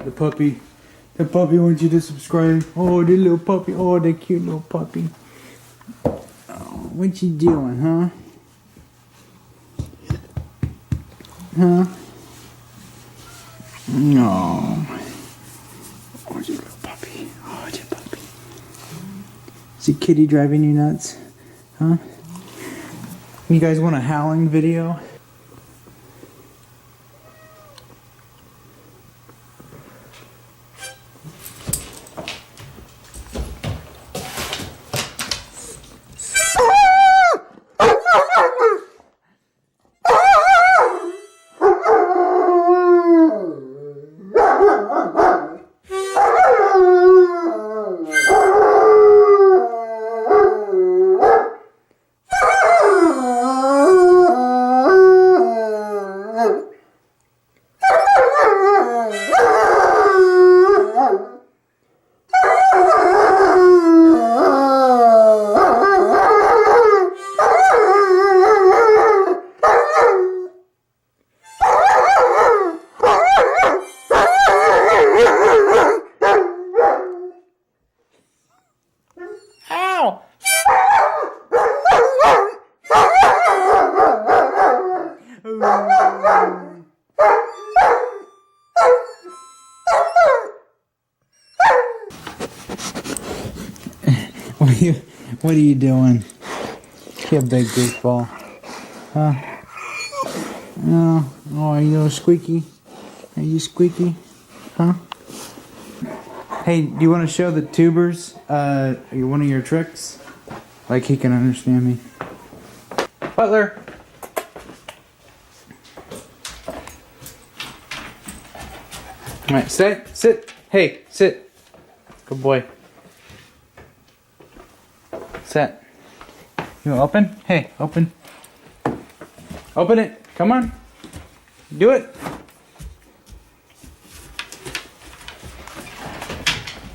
the puppy. The puppy wants you to subscribe. Oh, the little puppy. Oh, the cute little puppy. Oh, what you doing, huh? Huh? No. Oh, your little puppy. Oh, your puppy. Is the kitty driving you nuts? Huh? You guys want a howling video? Ow! What are you doing? You big goofball. Huh? No. Oh, are you squeaky? Are you squeaky? Huh? Hey, do you want to show the tubers one of your tricks? Like he can understand me. Butler! Alright, sit. Hey, sit. Good boy. Sit. You want to open? Hey, open. Open it. Come on. Do it.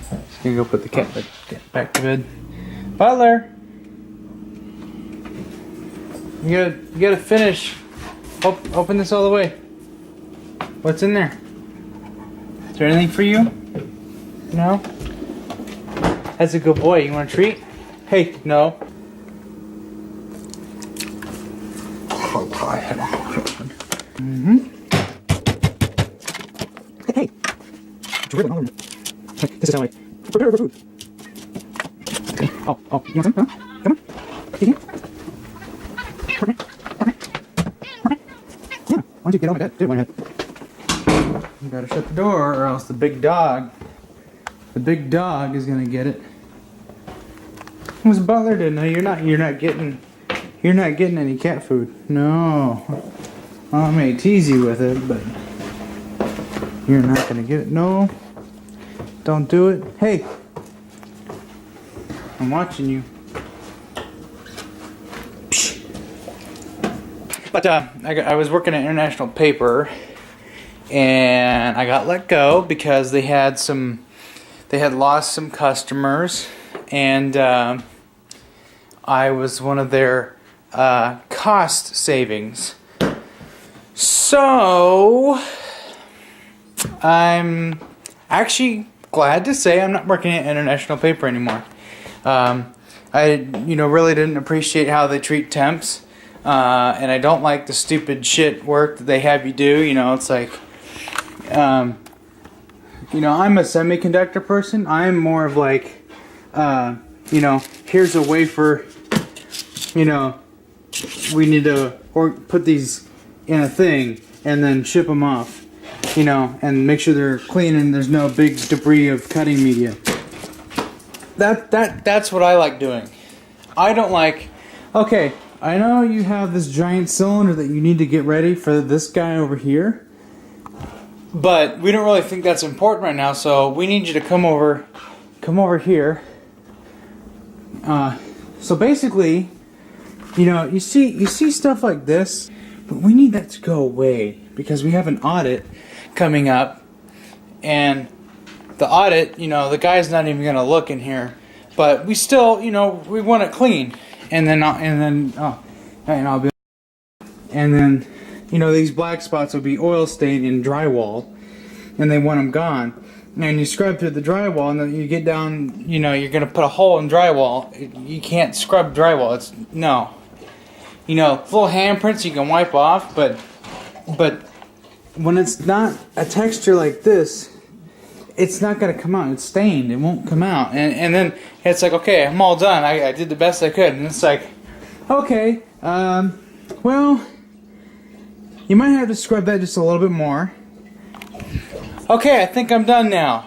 Just gonna go put the cat back to bed. Butler! You gotta finish. Open this all the way. What's in there? Is there anything for you? No? That's a good boy. You want a treat? Hey, no. Mm-hmm. Hey! Dribbling all over me. This is how I prepare for food. Oh, you want some? Huh? Come on. You can. Yeah, why don't you get on my bed? Do it, my head. You gotta shut the door or else the big dog is gonna get it. What's Butler doing? No, you're not getting any cat food. No. I may tease you with it, but you're not gonna get it. No. Don't do it. Hey. I'm watching you. But I was working at International Paper, and I got let go because they had lost some customers, and I was one of their cost savings. So I'm actually glad to say I'm not working at International Paper anymore. I really didn't appreciate how they treat temps. And I don't like the stupid shit work that they have you do. It's like, I'm a semiconductor person. I'm more of like, here's a wafer, we need to put these in a thing and then ship them off, and make sure they're clean and there's no big debris of cutting media. That's what I like doing. I don't like, okay, I know you have this giant cylinder that you need to get ready for this guy over here, but we don't really think that's important right now, so we need you to come over here. So basically, you see stuff like this, but we need that to go away because we have an audit coming up, and the audit, the guy's not even gonna look in here, but we still, we want it clean. And then these black spots will be oil stain in drywall, and they want them gone. And you scrub through the drywall, and then you get down, you know, you're going to put a hole in drywall. You can't scrub drywall. It's, no. You know, little handprints you can wipe off, but when it's not a texture like this, it's not going to come out. It's stained. It won't come out. And then it's like, okay, I'm all done. I did the best I could. And it's like, okay, well, you might have to scrub that just a little bit more. Okay, I think I'm done now.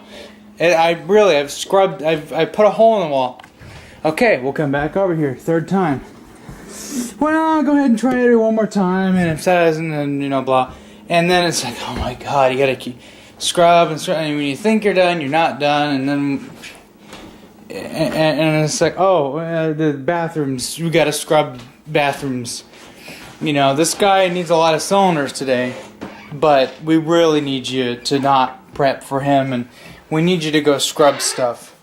I've scrubbed, I put a hole in the wall. Okay, we'll come back over here, third time. Well, I'll go ahead and try it one more time, and if that doesn't, then, you know, blah. And then it's like, oh my god, you gotta keep scrub and scrub, and when you think you're done, you're not done, and then, and it's like, oh, the bathrooms, we gotta scrub bathrooms. You know, this guy needs a lot of cylinders today. But we really need you to not prep for him, and we need you to go scrub stuff.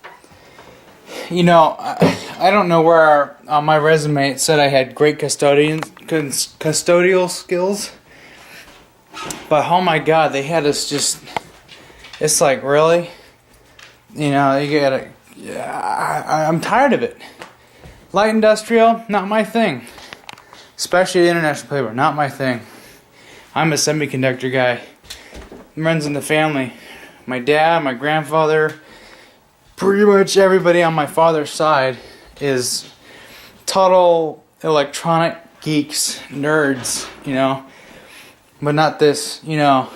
You know, I don't know where on my resume it said I had great custodial skills, but oh my god, they had us just. It's like, really, you know, you gotta. I'm tired of it. Light industrial, not my thing. Especially international paper, not my thing. I'm a semiconductor guy. It runs in the family. My dad, my grandfather, pretty much everybody on my father's side is total electronic geeks, nerds, you know. But not this, you know,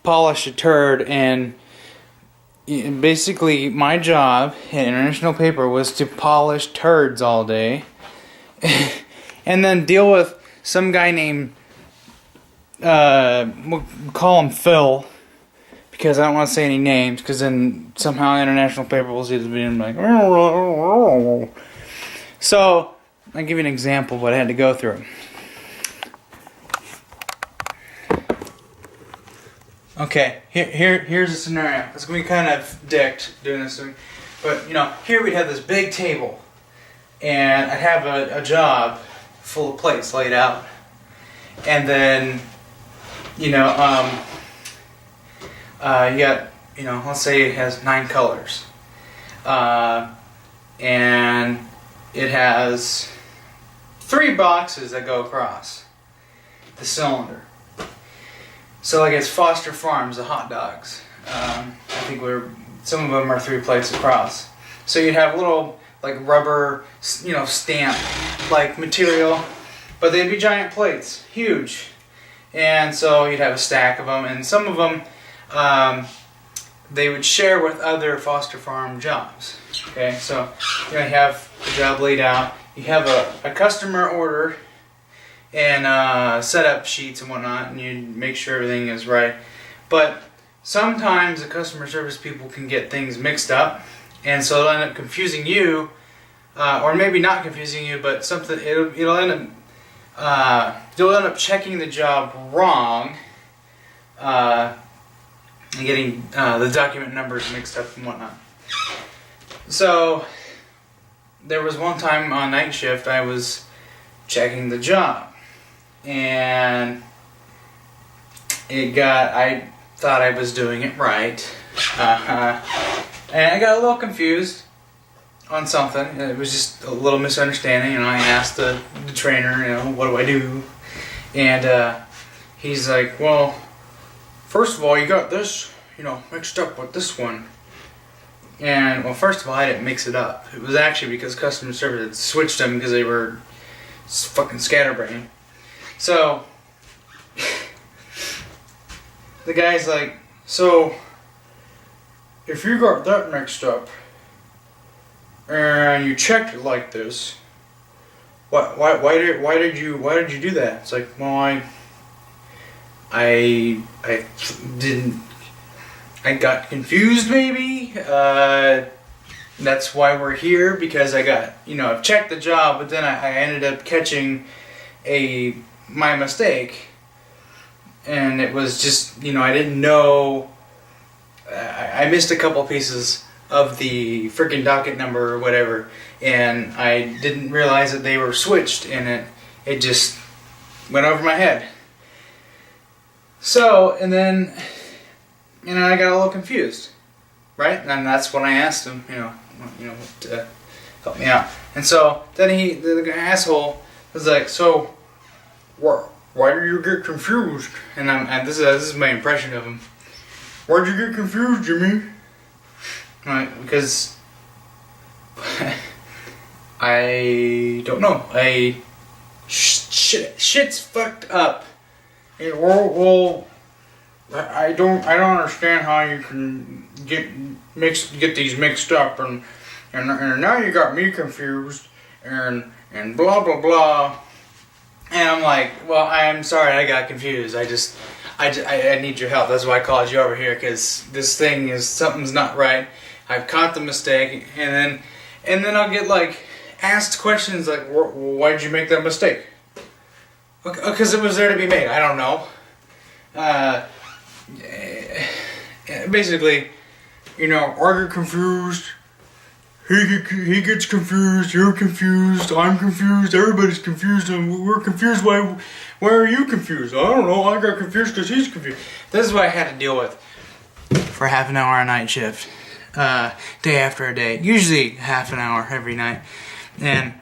polish a turd. And basically my job in international paper was to polish turds all day. And then deal with some guy named we'll call him Phil, because I don't want to say any names, because then somehow international paper will see this video and be like, oh. So I'll give you an example of what I had to go through. Okay, here's a scenario. It's going to be kind of dicked doing this thing, but you know, here we'd have this big table, and I'd have a job full of plates laid out, and then you know, you got, you know, let's say it has 9 colors, and it has 3 boxes that go across the cylinder. So like it's Foster Farms, the hot dogs. I think some of them are 3 plates across. So you'd have little like rubber, you know, stamp like material, but they'd be giant plates, huge. And so you'd have a stack of them, and some of them they would share with other Foster Farm jobs. Okay, so you know, you have the job laid out, you have a customer order and setup sheets and whatnot, and you make sure everything is right. But sometimes the customer service people can get things mixed up, and so it'll end up confusing you, or maybe not confusing you, but something it'll end up. You'll end up checking the job wrong, and getting the document numbers mixed up and whatnot. So there was one time on night shift I was checking the job, and I thought I was doing it right, and I got a little confused on something. It was just a little misunderstanding, and I asked the trainer, you know, what do I do? And he's like, well, first of all, you got this, you know, mixed up with this one. And, well, first of all, I didn't mix it up. It was actually because customer service had switched them because they were fucking scatterbrained. So, the guy's like, so, if you got that mixed up, and you checked it like this, why did you do that? It's like, well, I got confused, maybe. That's why we're here, because I've checked the job, but then I ended up catching my mistake, and it was just, I didn't know. I missed a couple pieces of the freaking docket number or whatever, and I didn't realize that they were switched, and it just went over my head. So, and then and I got a little confused, right? And that's when I asked him, to help me out. And so then the asshole was like, so, why did you get confused? And this is my impression of him. Why'd you get confused, Jimmy? Right, because I don't know. Shit's fucked up. Well, I don't understand how you can get these mixed up, and now you got me confused, and blah blah blah. And I'm like, well, I'm sorry, I got confused. I need your help. That's why I called you over here, because this thing is, something's not right. I've caught the mistake, and then I'll get like asked questions like, why did you make that mistake? Because it was there to be made. I don't know. Basically, are you confused? He gets confused, you're confused, I'm confused, everybody's confused, and we're confused. Why are you confused? I don't know, I got confused because he's confused. This is what I had to deal with for half an hour a night shift, day after a day, usually half an hour every night. And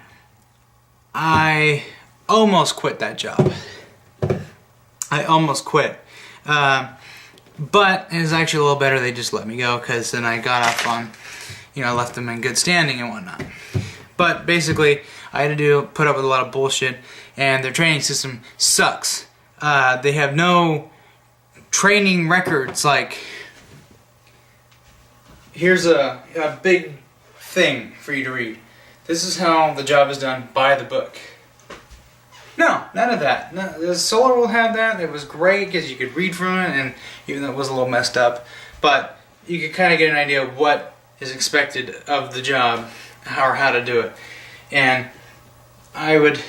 I almost quit that job. I almost quit. But it was actually a little better they just let me go, because then I got off on, I left them in good standing and whatnot. But basically, I had to put up with a lot of bullshit, and their training system sucks. They have no training records. Like, here's a big thing for you to read. This is how the job is done by the book. No, none of that. No, the Solar will have that. It was great because you could read from it, and even though it was a little messed up, but you could kind of get an idea of what is expected of the job, or how to do it. And I would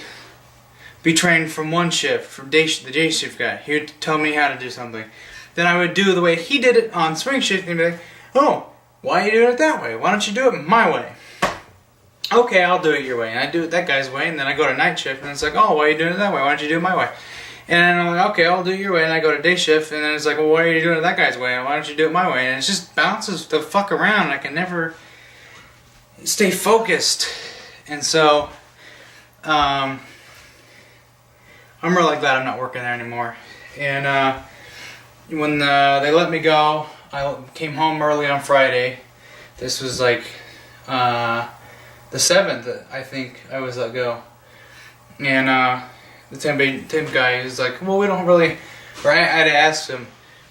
be trained from one shift, from the day shift guy. He would tell me how to do something. Then I would do the way he did it on swing shift, and he'd be like, oh, why are you doing it that way? Why don't you do it my way? Okay, I'll do it your way. And I do it that guy's way, and then I go to night shift, and it's like, oh, why are you doing it that way? Why don't you do it my way? And then I'm like, okay, I'll do it your way, and I go to day shift, and then it's like, well, why are you doing it that guy's way? Why don't you do it my way? And it just bounces the fuck around, and I can never stay focused. And so, I'm really glad I'm not working there anymore. And when they let me go, I came home early on Friday. This was like the 7th, I think, I was let go. And the temp guy is like, well, we don't really, or I had asked him,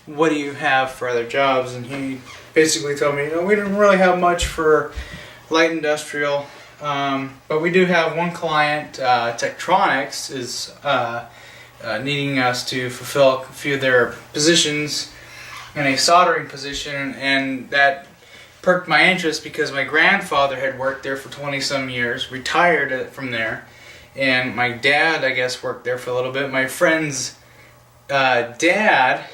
what do you have for other jobs? And he basically told me, we don't really have much for light industrial, but we do have one client, Tektronix, is needing us to fulfill a few of their positions in a soldering position, and that perked my interest because my grandfather had worked there for 20-some years, retired from there. And my dad, I guess, worked there for a little bit. My friend's dad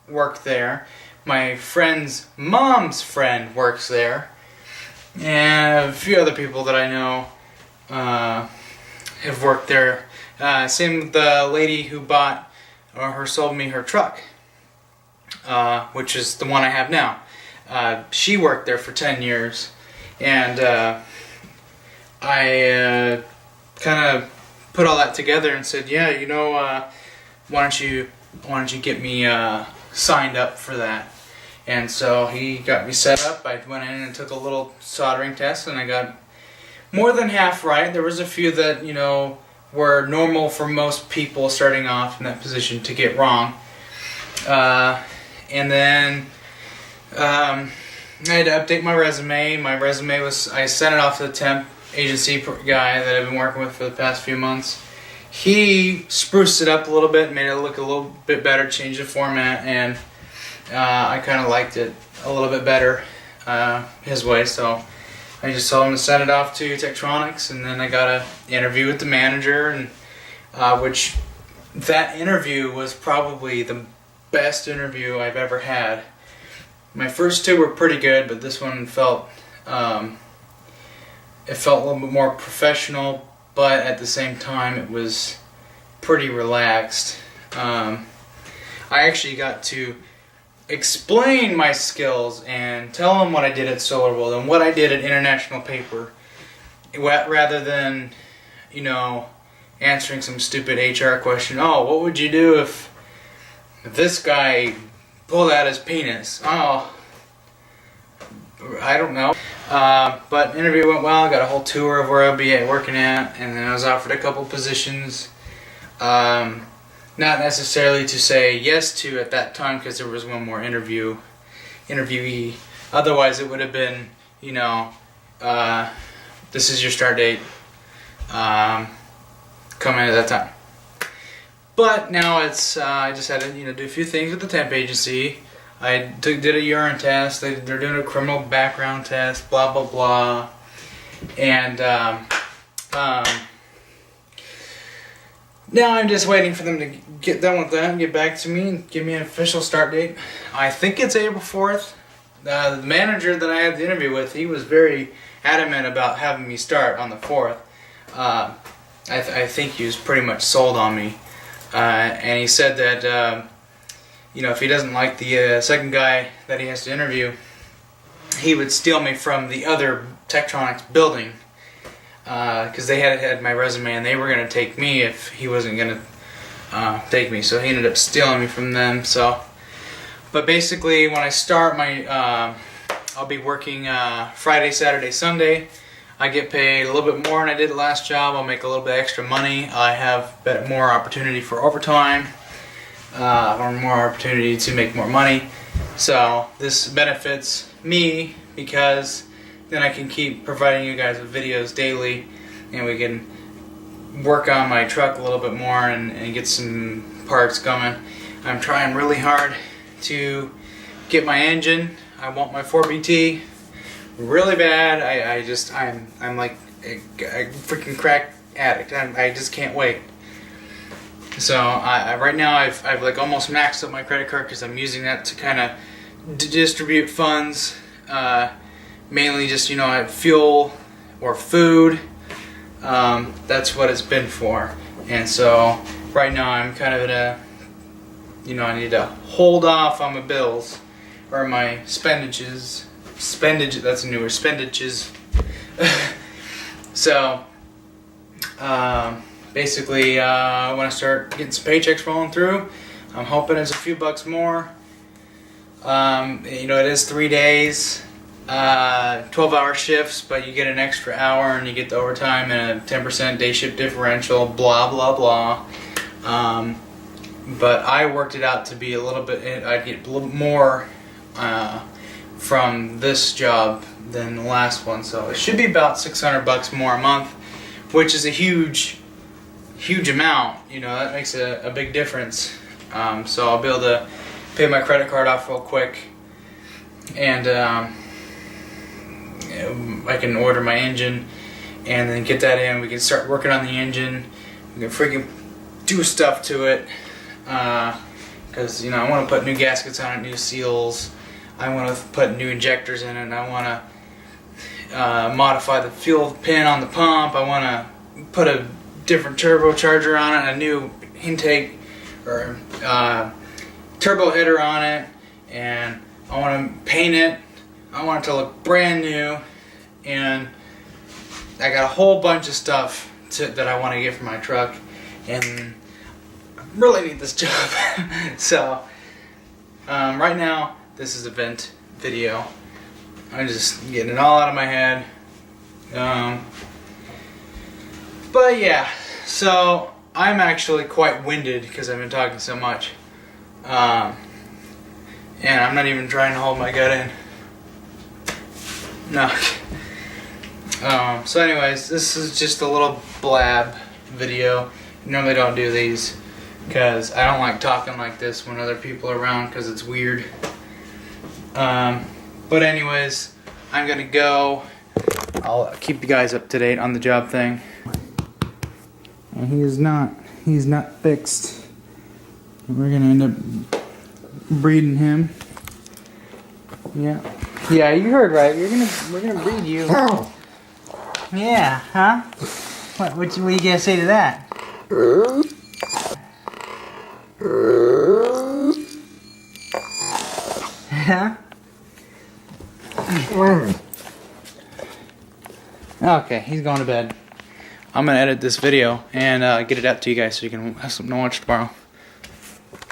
worked there. My friend's mom's friend works there. And a few other people that I know have worked there. Same with the lady who bought or sold me her truck, which is the one I have now. She worked there for 10 years. And I kind of put all that together and said, yeah, why don't you get me signed up for that? And so he got me set up. I went in and took a little soldering test, and I got more than half right. There was a few that were normal for most people starting off in that position to get wrong. And then I had to update my resume. My resume was, I sent it off to the temp agency guy that I've been working with for the past few months. He spruced it up a little bit, made it look a little bit better, changed the format, and I kind of liked it a little bit better his way, so I just told him to send it off to Tektronix, and then I got an interview with the manager, and which that interview was probably the best interview I've ever had. My first two were pretty good, but this one felt it felt a little bit more professional, but at the same time it was pretty relaxed. I actually got to explain my skills and tell them what I did at Solar World and what I did at International Paper, rather than, you know, answering some stupid HR question. Oh, what would you do if this guy pulled out his penis? Oh, I don't know. But interview went well. Got a whole tour of where I'll be working at, and then I was offered a couple positions. Not necessarily to say yes to at that time, because there was one more interviewee. Otherwise, it would have been, you know, this is your start date. Come in at that time. But now it's I just had to, you know, do a few things with the temp agency. I did a urine test. They're doing a criminal background test. Blah blah blah. And now I'm just waiting for them to get done with that and get back to me and give me an official start date. I think it's April 4th. The manager that I had the interview with, he was very adamant about having me start on the 4th. I think he was pretty much sold on me. And he said that, you know, if he doesn't like the second guy that he has to interview, he would steal me from the other Tektronix building. Because they had my resume and they were going to take me if he wasn't going to take me. So he ended up stealing me from them. So, but basically when I start I'll be working Friday, Saturday, Sunday. I get paid a little bit more than I did the last job. I'll make a little bit extra money. I have more opportunity for overtime, or more opportunity to make more money. So this benefits me because then I can keep providing you guys with videos daily, and we can work on my truck a little bit more and get some parts going. I'm trying really hard to get my engine. I want my 4BT really bad. I'm like a freaking crack addict. I just can't wait. So right now I've like almost maxed out my credit card because I'm using that to kind of distribute funds. Mainly just, you know, fuel or food. That's what it's been for. And so right now I'm kind of in a, you know, I need to hold off on my bills or my expendages. That's a newer expendages. So basically I want to start getting some paychecks rolling through. I'm hoping it's a few bucks more. You know, it is 3 days. 12-hour shifts, but you get an extra hour and you get the overtime and a 10% day shift differential, blah blah blah. But I worked it out to be a little bit, I'd get a little more from this job than the last one, so it should be about 600 bucks more a month, which is a huge amount. You know, that makes a big difference. So I'll be able to pay my credit card off real quick, and I can order my engine and then get that in. We can start working on the engine. We can freaking do stuff to it, because, you know, I want to put new gaskets on it, new seals. I want to put new injectors in it. I want to modify the fuel pin on the pump. I want to put a different turbocharger on it, a new intake or turbo header on it, and I want to paint it. I want it to look brand new, and I got a whole bunch of stuff that I want to get for my truck, and I really need this job. So right now this is a vent video. I'm just getting it all out of my head. But yeah, so I'm actually quite winded because I've been talking so much, and I'm not even trying to hold my gut in. No. So anyways, this is just a little blab video. Normally don't do these because I don't like talking like this when other people are around because it's weird. But anyways, I'm gonna go. I'll keep you guys up to date on the job thing. And he's not fixed. We're gonna end up breeding him. Yeah. Yeah, you heard right. We're gonna breed you. Yeah, huh? What you gonna say to that? Yeah? Okay, he's going to bed. I'm gonna edit this video and get it out to you guys so you can have something to watch tomorrow.